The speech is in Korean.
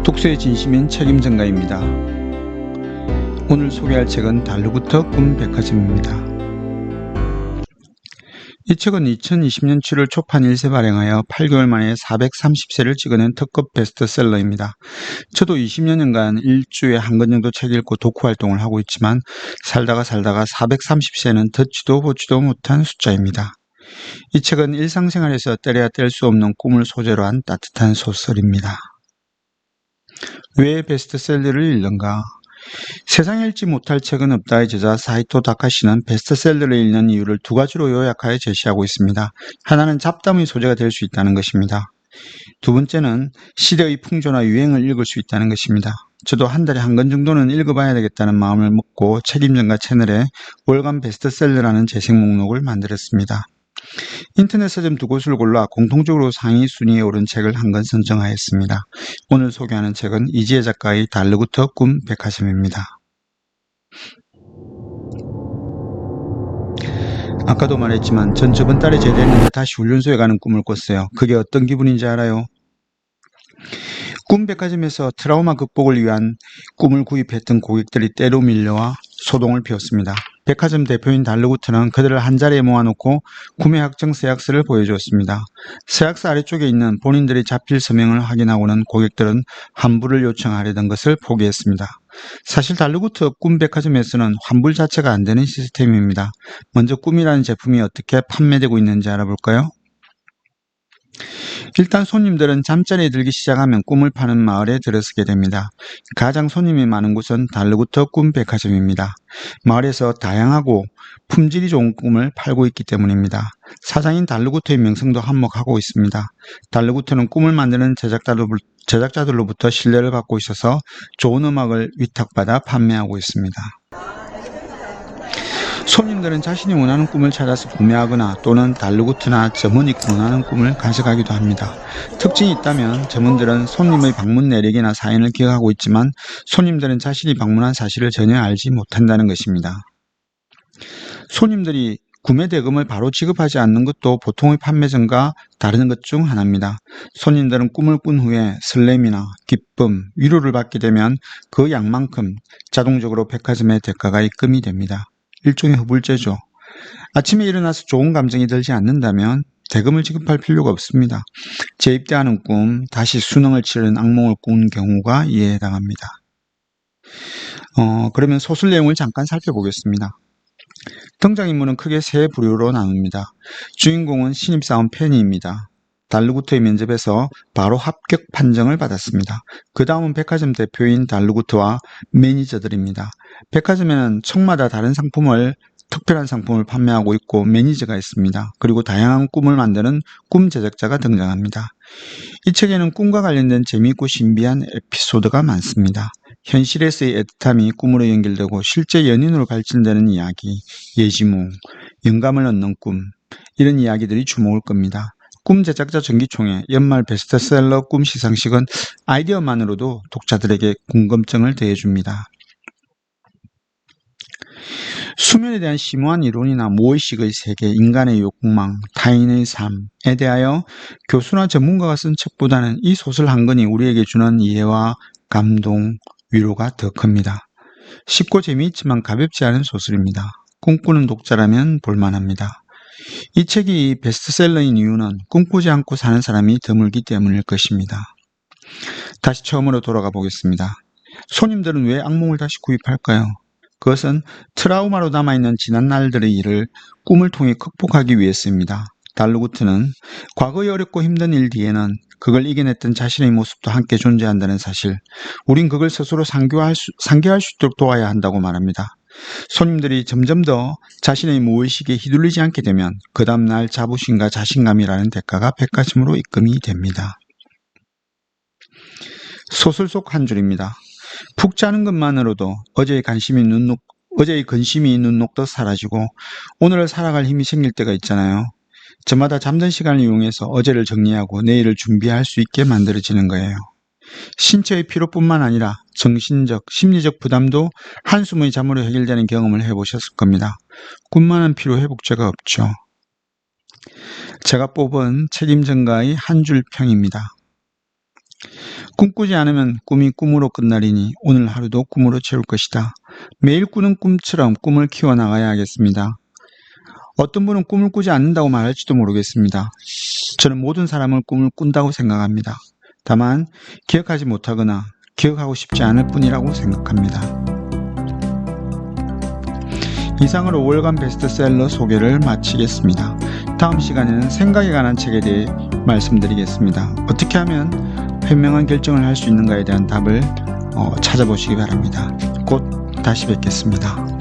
독서의 진심인 책임전가입니다. 오늘 소개할 책은 달러구터 꿈백화점입니다. 이 책은 2020년 7월 초판 1세 발행하여 8개월 만에 430세를 찍어낸 특급 베스트셀러입니다. 저도 20여년간 일주에 한 권 정도 책 읽고 독후 활동을 하고 있지만 살다가 430세는 듣지도 보지도 못한 숫자입니다. 이 책은 일상생활에서 때려야 뗄 수 없는 꿈을 소재로 한 따뜻한 소설입니다. 왜 베스트셀러를 읽는가? 세상에 읽지 못할 책은 없다의 저자 사이토 다카시는 베스트셀러를 읽는 이유를 두 가지로 요약하여 제시하고 있습니다. 하나는 잡담의 소재가 될 수 있다는 것입니다. 두 번째는 시대의 풍조나 유행을 읽을 수 있다는 것입니다. 저도 한 달에 한 권 정도는 읽어봐야 되겠다는 마음을 먹고 책임전가 채널에 월간 베스트셀러라는 재생 목록을 만들었습니다. 인터넷 서점 두 곳을 골라 공통적으로 상위 순위에 오른 책을 한 권 선정하였습니다. 오늘 소개하는 책은 이지혜 작가의 달러구터 꿈백화점입니다. 아까도 말했지만 전 저번 달에 제대했는데 다시 훈련소에 가는 꿈을 꿨어요. 그게 어떤 기분인지 알아요? 꿈백화점에서 트라우마 극복을 위한 꿈을 구입했던 고객들이 때로 밀려와 소동을 피웠습니다. 백화점 대표인 달러구터는 그들을 한자리에 모아놓고 구매 확정 서약서를 보여주었습니다. 서약서 아래쪽에 있는 본인들의 자필 서명을 확인하고는 고객들은 환불을 요청하려던 것을 포기했습니다. 사실 달러구터 꿈백화점에서는 환불 자체가 안 되는 시스템입니다. 먼저 꿈이라는 제품이 어떻게 판매되고 있는지 알아볼까요? 일단 손님들은 잠자리에 들기 시작하면 꿈을 파는 마을에 들어서게 됩니다. 가장 손님이 많은 곳은 달러구터 꿈백화점입니다. 마을에서 다양하고 품질이 좋은 꿈을 팔고 있기 때문입니다. 사장인 달러구터의 명성도 한몫하고 있습니다. 달러구터는 꿈을 만드는 제작자들로부터 신뢰를 받고 있어서 좋은 음악을 위탁받아 판매하고 있습니다. 손님들은 자신이 원하는 꿈을 찾아서 구매하거나 또는 달러구터나 점원이 원하는 꿈을 가져가기도 합니다. 특징이 있다면 점원들은 손님의 방문 내력이나 사연을 기억하고 있지만 손님들은 자신이 방문한 사실을 전혀 알지 못한다는 것입니다. 손님들이 구매 대금을 바로 지급하지 않는 것도 보통의 판매점과 다른 것 중 하나입니다. 손님들은 꿈을 꾼 후에 설렘이나 기쁨, 위로를 받게 되면 그 양만큼 자동적으로 백화점의 대가가 입금이 됩니다. 일종의 후불제죠. 아침에 일어나서 좋은 감정이 들지 않는다면 대금을 지급할 필요가 없습니다. 재입대하는 꿈, 다시 수능을 치르는 악몽을 꾼 경우가 이에 해당합니다. 그러면 소설 내용을 잠깐 살펴보겠습니다. 등장인물은 크게 세 부류로 나눕니다. 주인공은 신입사원 페니입니다. 달러구터의 면접에서 바로 합격 판정을 받았습니다. 그 다음은 백화점 대표인 달러구터와 매니저들입니다. 백화점에는 촉마다 다른 특별한 상품을 판매하고 있고 매니저가 있습니다. 그리고 다양한 꿈을 만드는 꿈 제작자가 등장합니다. 이 책에는 꿈과 관련된 재미있고 신비한 에피소드가 많습니다. 현실에서의 애틋함이 꿈으로 연결되고 실제 연인으로 발전되는 이야기, 예지몽, 영감을 얻는 꿈, 이런 이야기들이 주목을 끕니다. 꿈 제작자 정기총회, 연말 베스트셀러 꿈 시상식은 아이디어만으로도 독자들에게 궁금증을 더해줍니다. 수면에 대한 심오한 이론이나 무의식의 세계, 인간의 욕망, 타인의 삶에 대하여 교수나 전문가가 쓴 책보다는 이 소설 한 권이 우리에게 주는 이해와 감동, 위로가 더 큽니다. 쉽고 재미있지만 가볍지 않은 소설입니다. 꿈꾸는 독자라면 볼만합니다. 이 책이 베스트셀러인 이유는 꿈꾸지 않고 사는 사람이 드물기 때문일 것입니다. 다시 처음으로 돌아가 보겠습니다. 손님들은 왜 악몽을 다시 구입할까요? 그것은 트라우마로 남아있는 지난 날들의 일을 꿈을 통해 극복하기 위해서입니다. 달러구터는 과거의 어렵고 힘든 일 뒤에는 그걸 이겨냈던 자신의 모습도 함께 존재한다는 사실, 우린 그걸 스스로 상기할 수 있도록 도와야 한다고 말합니다. 손님들이 점점 더 자신의 무의식에 휘둘리지 않게 되면 그 다음날 자부심과 자신감이라는 대가가 백화점으로 입금이 됩니다. 소설 속 한 줄입니다. 푹 자는 것만으로도 어제의 근심이 눈 녹듯 사라지고 오늘을 살아갈 힘이 생길 때가 있잖아요. 저마다 잠든 시간을 이용해서 어제를 정리하고 내일을 준비할 수 있게 만들어지는 거예요. 신체의 피로뿐만 아니라 정신적, 심리적 부담도 한숨의 잠으로 해결되는 경험을 해보셨을 겁니다. 꿈만한 피로 회복제가 없죠. 제가 뽑은 책임전가의 한 줄 평입니다. 꿈꾸지 않으면 꿈이 꿈으로 끝나리니 오늘 하루도 꿈으로 채울 것이다. 매일 꾸는 꿈처럼 꿈을 키워나가야 하겠습니다. 어떤 분은 꿈을 꾸지 않는다고 말할지도 모르겠습니다. 저는 모든 사람은 꿈을 꾼다고 생각합니다. 다만 기억하지 못하거나 기억하고 싶지 않을 뿐이라고 생각합니다. 이상으로 5월간 베스트셀러 소개를 마치겠습니다. 다음 시간에는 생각에 관한 책에 대해 말씀드리겠습니다. 어떻게 하면 현명한 결정을 할 수 있는가에 대한 답을 찾아보시기 바랍니다. 곧 다시 뵙겠습니다.